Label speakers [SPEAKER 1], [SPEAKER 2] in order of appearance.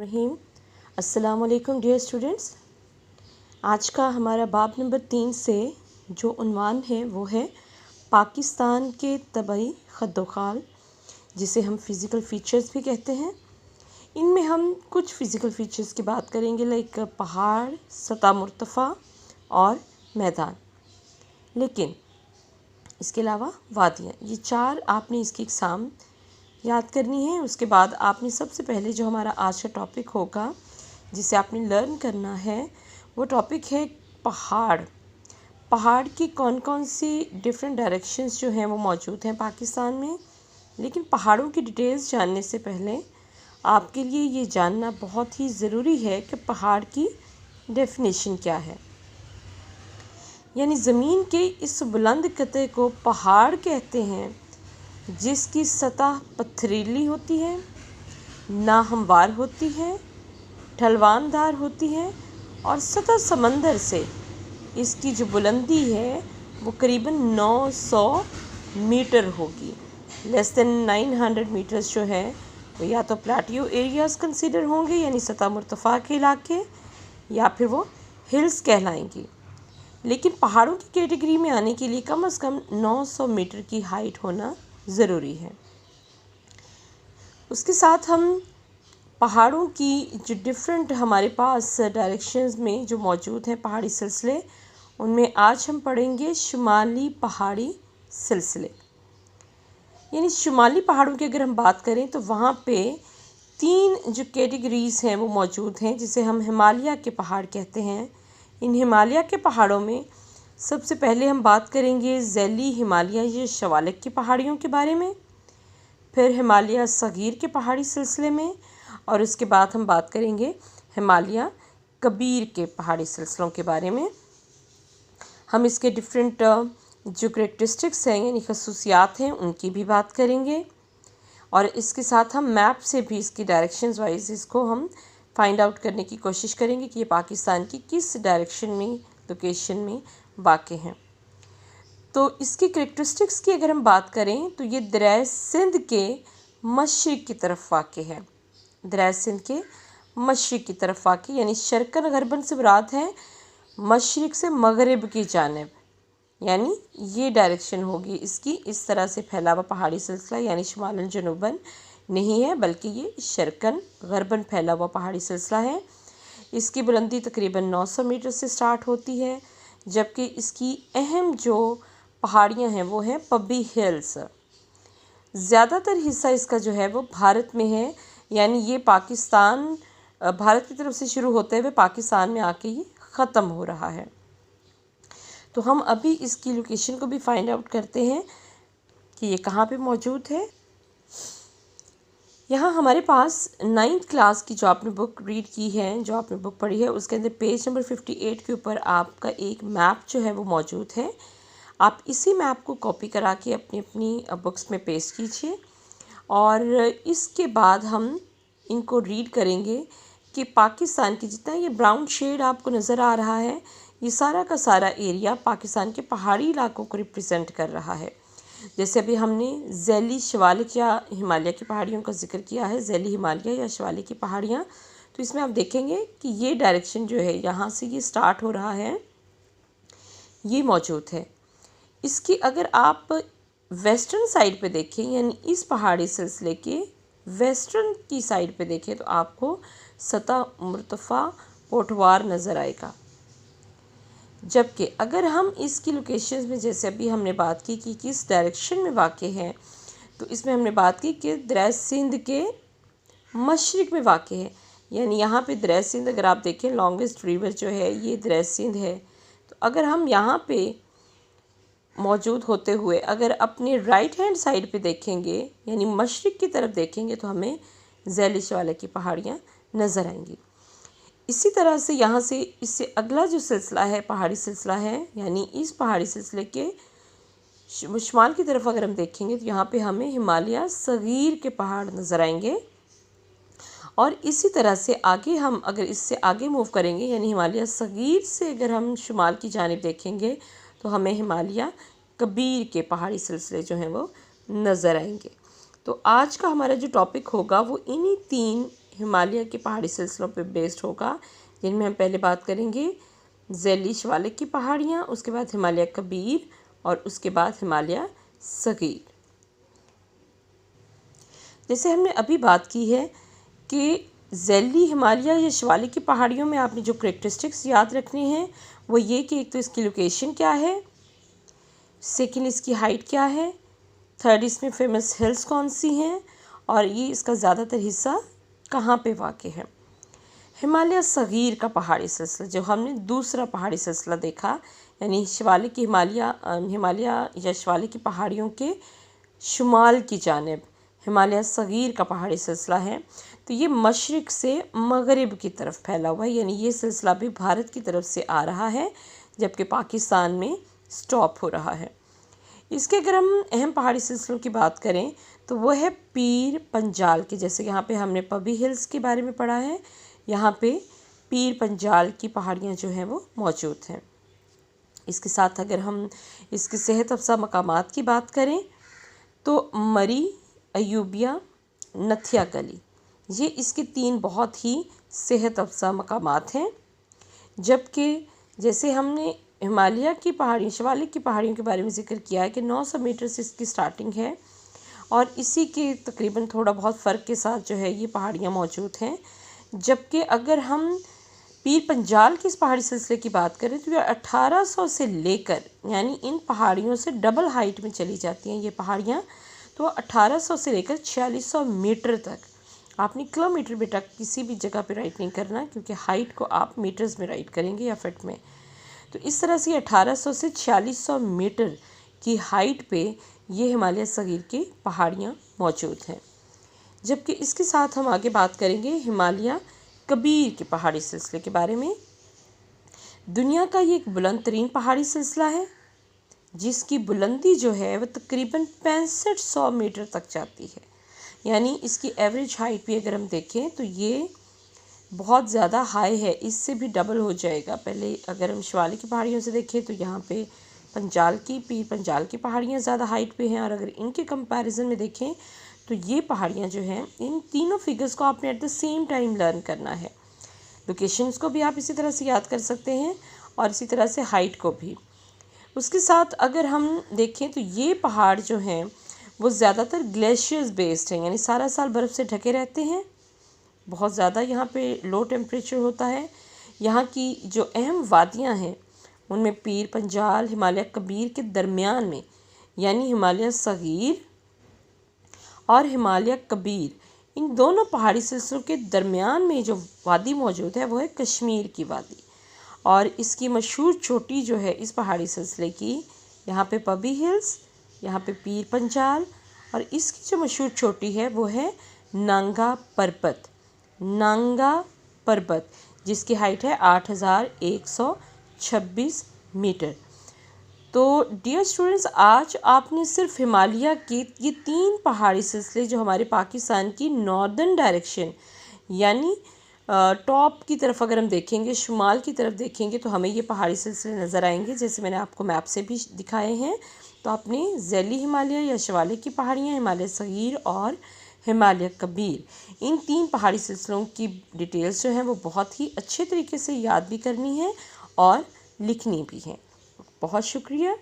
[SPEAKER 1] रहीम। अस्सलाम वालेकुम dear students. आज का हमारा बाब नंबर 3 से जो उन्वान है वो है पाकिस्तान के तबाई खद्दोखाल, जिसे हम फ़िज़िकल फ़ीचर्स भी कहते हैं। इनमें हम कुछ फ़िज़िकल फ़ीचर्स की बात करेंगे, लाइक पहाड़, सतह मुर्तफ़ा और मैदान। लेकिन इसके अलावा वादियाँ, ये 4 आपने इसकी एग्ज़ाम याद करनी है। उसके बाद आपने सबसे पहले जो हमारा आज का टॉपिक होगा जिसे आपने लर्न करना है वो टॉपिक है पहाड़। पहाड़ की कौन कौन सी डिफरेंट डायरेक्शंस जो हैं वो मौजूद हैं पाकिस्तान में। लेकिन पहाड़ों की डिटेल्स जानने से पहले आपके लिए ये जानना बहुत ही ज़रूरी है कि पहाड़ की डेफिनेशन क्या है। यानी ज़मीन के इस बुलंद कतरे को पहाड़ कहते हैं जिसकी सतह पथरीली होती है, नाहमवार होती है, ढलवानदार होती है और सतह समंदर से इसकी जो बुलंदी है वो करीबन 900 मीटर होगी। लेस देन 900 मीटर्स जो है वो या तो प्लेटियो एरियाज़ कंसीडर होंगे यानी सतह मुर्तफ़ा के इलाके, या फिर वो हिल्स कहलाएंगी। लेकिन पहाड़ों की कैटेगरी में आने के लिए कम से कम 900 मीटर की हाइट होना ज़रूरी है। उसके साथ हम पहाड़ों की जो डिफरेंट हमारे पास डायरेक्शंस में जो मौजूद हैं पहाड़ी सिलसिले, उनमें आज हम पढ़ेंगे शुमाली पहाड़ी सिलसिले। यानी शुमाली पहाड़ों की अगर हम बात करें तो वहाँ पे 3 जो कैटेगरीज़ हैं वो मौजूद हैं, जिसे हम हिमालय के पहाड़ कहते हैं। इन हिमालय के पहाड़ों में सबसे पहले हम बात करेंगे ज़ैली हिमालय या शिवालिक की पहाड़ियों के बारे में, फिर हिमालय सगीर के पहाड़ी सिलसिले में, और उसके बाद हम बात करेंगे हिमालय कबीर के पहाड़ी सिलसिलों के बारे में। हम इसके डिफरेंट जो करेक्टरिस्टिक्स हैं यानी खसूसियात हैं उनकी भी बात करेंगे, और इसके साथ हम मैप से भी इसकी डायरेक्शंस वाइज इसको हम फाइंड आउट करने की कोशिश करेंगे कि ये पाकिस्तान की किस डायरेक्शन में, लोकेशन में वाक़ हैं। तो इसकी करेक्टरिस्टिक्स की अगर हम बात करें तो ये दरियाए सिंध के मशरिक़ की तरफ वाक़ है। दरियाए सिंध के मशरिक़ की तरफ वाक़, यानी शर्क़न गरबन से मुराद है मशरिक़ से मगरिब की जानिब, यानी ये डायरेक्शन होगी इसकी। इस तरह से फैला हुआ पहाड़ी सिलसिला यानी शुमालन जनूबन नहीं है, बल्कि ये शर्क़न गरबन फैला हुआ पहाड़ी सिलसिला है। इसकी बुलंदी तकरीबन 900 मीटर से स्टार्ट होती है, जबकि इसकी अहम जो पहाड़ियाँ हैं वो हैं पब्बी हिल्स। ज़्यादातर हिस्सा इसका जो है वो भारत में है, यानी ये पाकिस्तान भारत की तरफ से शुरू होते हुए पाकिस्तान में आके ये ख़त्म हो रहा है। तो हम अभी इसकी लोकेशन को भी फाइंड आउट करते हैं कि ये कहाँ पे मौजूद है। यहाँ हमारे पास 9th क्लास की जो आपने बुक रीड की है, जो आपने बुक पढ़ी है, उसके अंदर पेज नंबर 58 के ऊपर आपका एक मैप जो है वो मौजूद है। आप इसी मैप को कॉपी करा के अपनी अपनी बुक्स में पेस्ट कीजिए, और इसके बाद हम इनको रीड करेंगे कि पाकिस्तान की जितना ये ब्राउन शेड आपको नज़र आ रहा है, ये सारा का सारा एरिया पाकिस्तान के पहाड़ी इलाकों को रिप्रेजेंट कर रहा है। जैसे अभी हमने ज़ैली शिवालिक या हिमालय की पहाड़ियों का जिक्र किया है, ज़ैली हिमालय या शिवालिक की पहाड़ियाँ, तो इसमें आप देखेंगे कि ये डायरेक्शन जो है यहाँ से ये स्टार्ट हो रहा है, ये मौजूद है। इसकी अगर आप वेस्टर्न साइड पे देखें, यानी इस पहाड़ी सिलसिले के वेस्टर्न की साइड पे देखें, तो आपको सतह मुर्तफ़ा पोठवार नज़र आएगा। जबकि अगर हम इसकी लोकेशंस में, जैसे अभी हमने बात की कि किस डायरेक्शन में वाक़ है, तो इसमें हमने बात की कि दरियाए सिंध के मशरिक़ में वाक़ है। यानी यहाँ पे दरियाए सिंध अगर आप देखें, लॉन्गेस्ट रिवर जो है ये दरियाए सिंध है। तो अगर हम यहाँ पे मौजूद होते हुए अगर अपने राइट हैंड साइड पे देखेंगे, यानी मशरिक़ की तरफ देखेंगे, तो हमें ज़ैली शिवालिक की पहाड़ियाँ नज़र आएंगी। इसी तरह से यहाँ से इससे अगला जो सिलसिला है पहाड़ी सिलसिला है, यानी इस पहाड़ी सिलसिले के शुमाल की तरफ अगर हम देखेंगे तो यहाँ पे हमें हिमालय सगीर के पहाड़ नज़र आएंगे। और इसी तरह से आगे हम अगर इससे आगे मूव करेंगे, यानी हिमालय सगीर से अगर हम शुमाल की जानिब देखेंगे, तो हमें हिमालय कबीर के पहाड़ी सिलसिले जो हैं वो नज़र आएंगे। तो आज का हमारा जो टॉपिक होगा वो इन्हीं 3 हिमालय के पहाड़ी सिलसिलों पे बेस्ड होगा, जिनमें हम पहले बात करेंगे ज़ैली शिवालिक की पहाड़ियाँ, उसके बाद हिमालय कबीर और उसके बाद हिमालय सगीर। जैसे हमने अभी बात की है कि ज़ैली हिमालय या शिवालिक की पहाड़ियों में आपने जो करेक्टरिस्टिक्स याद रखने हैं वो ये कि एक तो इसकी लोकेशन क्या है, सेकंड इसकी हाइट क्या है, थर्ड इसमें फेमस हिल्स कौन सी हैं और ये इसका ज़्यादातर हिस्सा कहाँ पे वाक़ है। हिमालय सगीर का पहाड़ी सिलसिला जो हमने दूसरा पहाड़ी सिलसिला देखा, यानी शिवालिक की हिमालय या शिवालिक की पहाड़ियों के शुमाल की जानिब हिमालय सगीर का पहाड़ी सिलसिला है, तो ये मशरिक़ से मगरिब की तरफ फैला हुआ है, यानी ये सिलसिला भी भारत की तरफ से आ रहा है जबकि पाकिस्तान में स्टॉप हो रहा है। इसके अगर हम अहम पहाड़ी सिलसिलों की बात करें तो वो है पीर पंजाल के, जैसे यहाँ पे हमने पबी हिल्स के बारे में पढ़ा है, यहाँ पे पीर पंजाल की पहाड़ियाँ जो हैं वो मौजूद हैं। इसके साथ अगर हम इसके सेहत अफ़ज़ा मकामात की बात करें तो मरी, अयूबिया, नथिया गली, ये इसके 3 बहुत ही सेहत अफ़ज़ा मकामात हैं। जबकि जैसे हमने हिमालय की पहाड़ी शिवालिक की पहाड़ियों के बारे में ज़िक्र किया है कि 900 मीटर से इसकी स्टार्टिंग है और इसी के तकरीबन थोड़ा बहुत फ़र्क के साथ जो है ये पहाड़ियाँ मौजूद हैं। जबकि अगर हम पीर पंजाल की इस पहाड़ी सिलसिले की बात करें तो ये 1800 से लेकर, यानी इन पहाड़ियों से डबल हाइट में चली जाती हैं ये पहाड़ियाँ, तो 1800 से लेकर 4600 मीटर तक। आपने किलोमीटर बेटा किसी भी जगह पे राइट नहीं करना, क्योंकि हाइट को आप मीटर्स में राइट करेंगे या फिट में। तो इस तरह से 1800 से 4600 मीटर की हाइट पे ये हिमालय सगीर की पहाड़ियाँ मौजूद हैं। जबकि इसके साथ हम आगे बात करेंगे हिमालय कबीर के पहाड़ी सिलसिले के बारे में। दुनिया का ये एक बुलंद तरीन पहाड़ी सिलसिला है जिसकी बुलंदी जो है वह तकरीबन 6500 मीटर तक जाती है, यानी इसकी एवरेज हाइट भी अगर हम देखें तो ये बहुत ज़्यादा हाई है, इससे भी डबल हो जाएगा। पहले अगर हम शिवालिक की पहाड़ियों से देखें तो यहाँ पे पीर पंजाल की पहाड़ियाँ ज़्यादा हाइट पे हैं, और अगर इनके कंपैरिजन में देखें तो ये पहाड़ियाँ जो हैं, इन तीनों फिगर्स को आपने at the same time learn करना है। लोकेशंस को भी आप इसी तरह से याद कर सकते हैं और इसी तरह से हाइट को भी। उसके साथ अगर हम देखें तो ये पहाड़ जो हैं वो ज़्यादातर ग्लेशियर्स बेस्ड हैं, यानी सारा साल बर्फ़ से ढके रहते हैं। बहुत ज़्यादा यहाँ पे लो टेम्परेचर होता है। यहाँ की जो अहम वादियाँ हैं उनमें पीर पंजाल हिमालय कबीर के दरमियान में, यानी हिमालय सगीर और हिमालय कबीर, इन दोनों पहाड़ी सिलसिलों के दरमियान में जो वादी मौजूद है वो है कश्मीर की वादी। और इसकी मशहूर चोटी जो है इस पहाड़ी सिलसिले की, यहाँ पे पबी हिल्स, यहाँ पे पीर पंजाल, और इसकी जो मशहूर चोटी है वो है नांगा पर्बत, जिसकी हाइट है 8126 मीटर। तो डियर स्टूडेंट्स, आज आपने सिर्फ हिमालय के ये 3 पहाड़ी सिलसिले जो हमारे पाकिस्तान की नॉर्दर्न डायरेक्शन, यानी टॉप की तरफ अगर हम देखेंगे, शुमाल की तरफ देखेंगे तो हमें ये पहाड़ी सिलसिले नज़र आएंगे, जैसे मैंने आपको मैप से भी दिखाए हैं। तो आपने ज़ैली हिमालय या शिवालिक की पहाड़ियाँ, हिमालय सगीर और हिमालय कबीर, इन 3 पहाड़ी सिलसिलों की डिटेल्स जो हैं वो बहुत ही अच्छे तरीके से याद भी करनी है और लिखनी भी है। बहुत शुक्रिया।